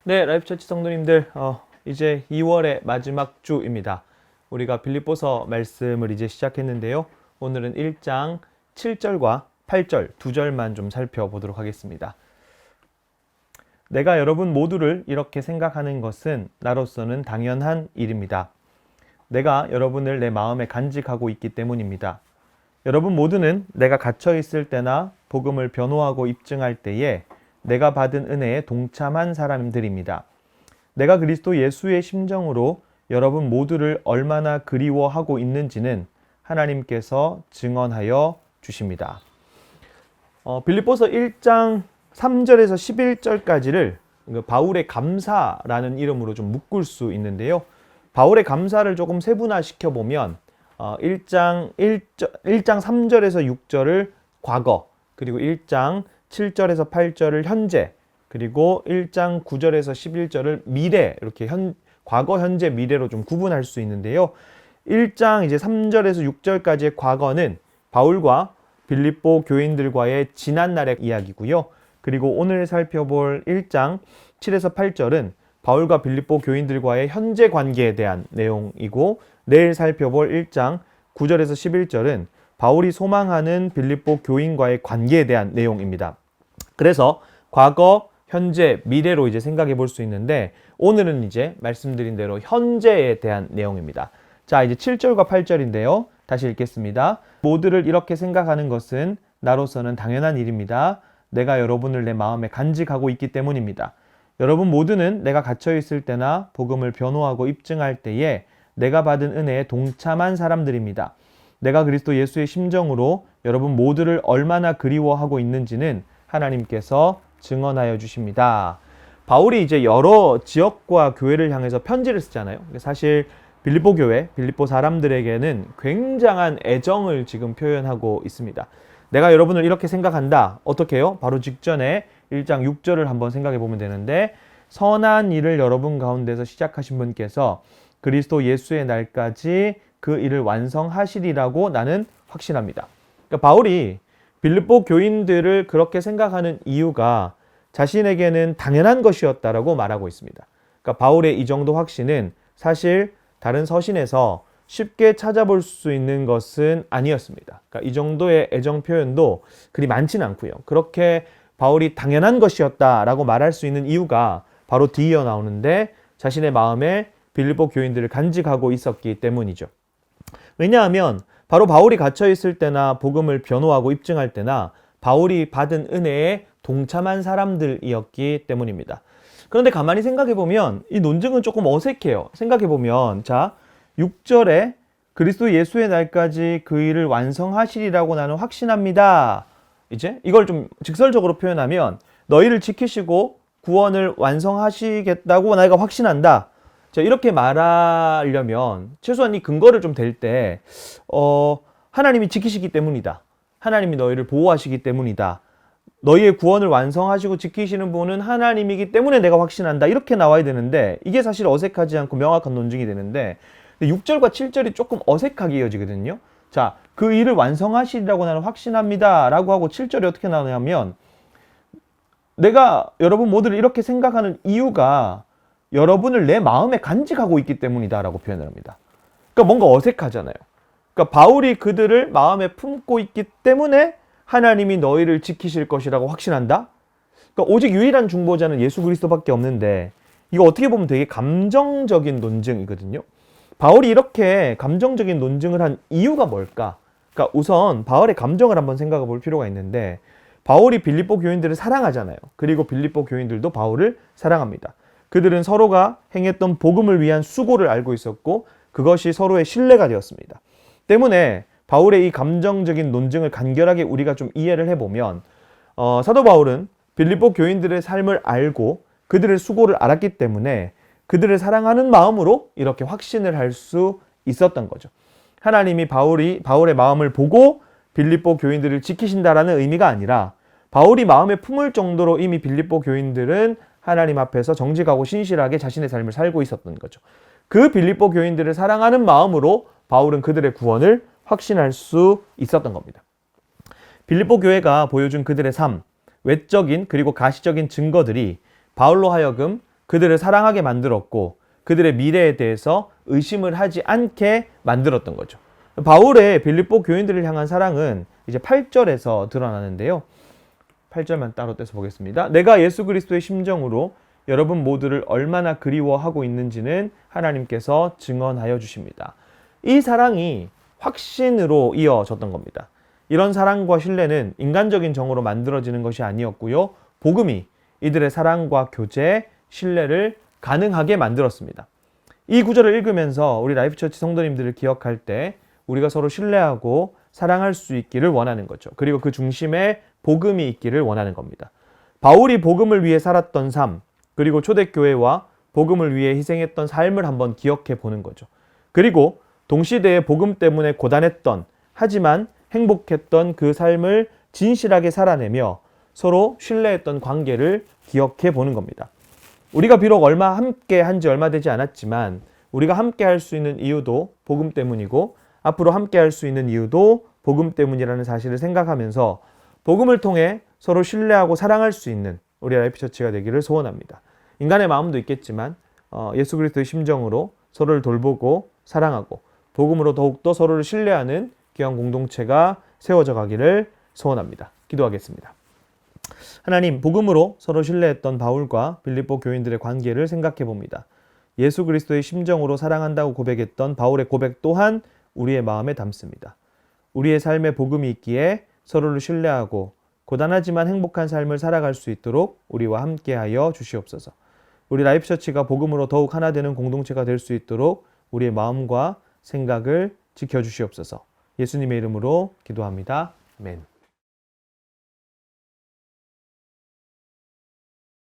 네, 라이프처치 성도님들, 이제 2월의 마지막 주입니다. 우리가 빌립보서 말씀을 이제 시작했는데요. 오늘은 1장 7절과 8절 두 절만 좀 살펴보도록 하겠습니다. 내가 여러분 모두를 이렇게 생각하는 것은 나로서는 당연한 일입니다. 내가 여러분을 내 마음에 간직하고 있기 때문입니다. 여러분 모두는 내가 갇혀 있을 때나 복음을 변호하고 입증할 때에 내가 받은 은혜에 동참한 사람들입니다. 내가 그리스도 예수의 심정으로 여러분 모두를 얼마나 그리워하고 있는지는 하나님께서 증언하여 주십니다. 빌립보서 1장 3절에서 11절까지를 바울의 감사라는 이름으로 좀 묶을 수 있는데요. 바울의 감사를 조금 세분화시켜 보면 1장 3절에서 6절을 과거, 그리고 1장 7절에서 8절을 현재, 그리고 1장 9절에서 11절을 미래, 이렇게 과거, 현재, 미래로 좀 구분할 수 있는데요. 1장 이제 3절에서 6절까지의 과거는 바울과 빌립보 교인들과의 지난날의 이야기고요. 그리고 오늘 살펴볼 1장 7에서 8절은 바울과 빌립보 교인들과의 현재 관계에 대한 내용이고, 내일 살펴볼 1장 9절에서 11절은 바울이 소망하는 빌립보 교인과의 관계에 대한 내용입니다. 그래서 과거, 현재, 미래로 이제 생각해 볼 수 있는데, 오늘은 이제 말씀드린 대로 현재에 대한 내용입니다. 자, 이제 7절과 8절인데요. 다시 읽겠습니다. 모두를 이렇게 생각하는 것은 나로서는 당연한 일입니다. 내가 여러분을 내 마음에 간직하고 있기 때문입니다. 여러분 모두는 내가 갇혀 있을 때나 복음을 변호하고 입증할 때에 내가 받은 은혜에 동참한 사람들입니다. 내가 그리스도 예수의 심정으로 여러분 모두를 얼마나 그리워하고 있는지는 하나님께서 증언하여 주십니다. 바울이 이제 여러 지역과 교회를 향해서 편지를 쓰잖아요. 사실 빌립보 교회, 빌립보 사람들에게는 굉장한 애정을 지금 표현하고 있습니다. 내가 여러분을 이렇게 생각한다. 어떻게 해요? 바로 직전에 1장 6절을 한번 생각해 보면 되는데, 선한 일을 여러분 가운데서 시작하신 분께서 그리스도 예수의 날까지 그 일을 완성하시리라고 나는 확신합니다. 그러니까 바울이 빌립보 교인들을 그렇게 생각하는 이유가 자신에게는 당연한 것이었다라고 말하고 있습니다. 그러니까 바울의 이 정도 확신은 사실 다른 서신에서 쉽게 찾아볼 수 있는 것은 아니었습니다. 그러니까 이 정도의 애정 표현도 그리 많지는 않고요. 그렇게 바울이 당연한 것이었다라고 말할 수 있는 이유가 바로 뒤이어 나오는데, 자신의 마음에 빌립보 교인들을 간직하고 있었기 때문이죠. 왜냐하면 바로 바울이 갇혀 있을 때나 복음을 변호하고 입증할 때나 바울이 받은 은혜에 동참한 사람들이었기 때문입니다. 그런데 가만히 생각해 보면 이 논증은 조금 어색해요. 생각해 보면, 자, 6절에 그리스도 예수의 날까지 그 일을 완성하시리라고 나는 확신합니다. 이제 이걸 좀 직설적으로 표현하면, 너희를 지키시고 구원을 완성하시겠다고 내가 확신한다. 자, 이렇게 말하려면 최소한 이 근거를 좀 댈 때 하나님이 지키시기 때문이다. 하나님이 너희를 보호하시기 때문이다. 너희의 구원을 완성하시고 지키시는 분은 하나님이기 때문에 내가 확신한다. 이렇게 나와야 되는데, 이게 사실 어색하지 않고 명확한 논증이 되는데, 6절과 7절이 조금 어색하게 이어지거든요. 자, 그 일을 완성하시리라고 나는 확신합니다 라고 하고 7절이 어떻게 나오냐면, 내가 여러분 모두를 이렇게 생각하는 이유가 여러분을 내 마음에 간직하고 있기 때문이다 라고 표현을 합니다. 그러니까 뭔가 어색하잖아요. 그러니까 바울이 그들을 마음에 품고 있기 때문에 하나님이 너희를 지키실 것이라고 확신한다? 그러니까 오직 유일한 중보자는 예수 그리스도밖에 없는데, 이거 어떻게 보면 되게 감정적인 논증이거든요. 바울이 이렇게 감정적인 논증을 한 이유가 뭘까? 그러니까 우선 바울의 감정을 한번 생각해 볼 필요가 있는데, 바울이 빌립보 교인들을 사랑하잖아요. 그리고 빌립보 교인들도 바울을 사랑합니다. 그들은 서로가 행했던 복음을 위한 수고를 알고 있었고, 그것이 서로의 신뢰가 되었습니다. 때문에 바울의 이 감정적인 논증을 간결하게 우리가 좀 이해를 해보면, 사도 바울은 빌립보 교인들의 삶을 알고 그들의 수고를 알았기 때문에 그들을 사랑하는 마음으로 이렇게 확신을 할 수 있었던 거죠. 하나님이 바울의 마음을 보고 빌립보 교인들을 지키신다라는 의미가 아니라, 바울이 마음에 품을 정도로 이미 빌립보 교인들은 하나님 앞에서 정직하고 신실하게 자신의 삶을 살고 있었던 거죠. 그 빌립보 교인들을 사랑하는 마음으로 바울은 그들의 구원을 확신할 수 있었던 겁니다. 빌립보 교회가 보여준 그들의 삶, 외적인 그리고 가시적인 증거들이 바울로 하여금 그들을 사랑하게 만들었고 그들의 미래에 대해서 의심을 하지 않게 만들었던 거죠. 바울의 빌립보 교인들을 향한 사랑은 이제 8절에서 드러나는데요. 8절만 따로 떼서 보겠습니다. 내가 예수 그리스도의 심정으로 여러분 모두를 얼마나 그리워하고 있는지는 하나님께서 증언하여 주십니다. 이 사랑이 확신으로 이어졌던 겁니다. 이런 사랑과 신뢰는 인간적인 정으로 만들어지는 것이 아니었고요. 복음이 이들의 사랑과 교제, 신뢰를 가능하게 만들었습니다. 이 구절을 읽으면서 우리 라이프처치 성도님들을 기억할 때 우리가 서로 신뢰하고 사랑할 수 있기를 원하는 거죠. 그리고 그 중심에 복음이 있기를 원하는 겁니다. 바울이 복음을 위해 살았던 삶, 그리고 초대교회와 복음을 위해 희생했던 삶을 한번 기억해 보는 거죠. 그리고 동시대에 복음 때문에 고단했던, 하지만 행복했던 그 삶을 진실하게 살아내며 서로 신뢰했던 관계를 기억해 보는 겁니다. 우리가 비록 함께 한 지 얼마 되지 않았지만 우리가 함께 할 수 있는 이유도 복음 때문이고 앞으로 함께 할 수 있는 이유도 복음 때문이라는 사실을 생각하면서 복음을 통해 서로 신뢰하고 사랑할 수 있는 우리 라이프처치가 되기를 소원합니다. 인간의 마음도 있겠지만 예수 그리스도의 심정으로 서로를 돌보고 사랑하고 복음으로 더욱더 서로를 신뢰하는 귀한 공동체가 세워져 가기를 소원합니다. 기도하겠습니다. 하나님, 복음으로 서로 신뢰했던 바울과 빌립보 교인들의 관계를 생각해 봅니다. 예수 그리스도의 심정으로 사랑한다고 고백했던 바울의 고백 또한 우리의 마음에 담습니다. 우리의 삶에 복음이 있기에 서로를 신뢰하고 고단하지만 행복한 삶을 살아갈 수 있도록 우리와 함께하여 주시옵소서. 우리 라이프처치가 복음으로 더욱 하나 되는 공동체가 될 수 있도록 우리의 마음과 생각을 지켜주시옵소서. 예수님의 이름으로 기도합니다. 아멘.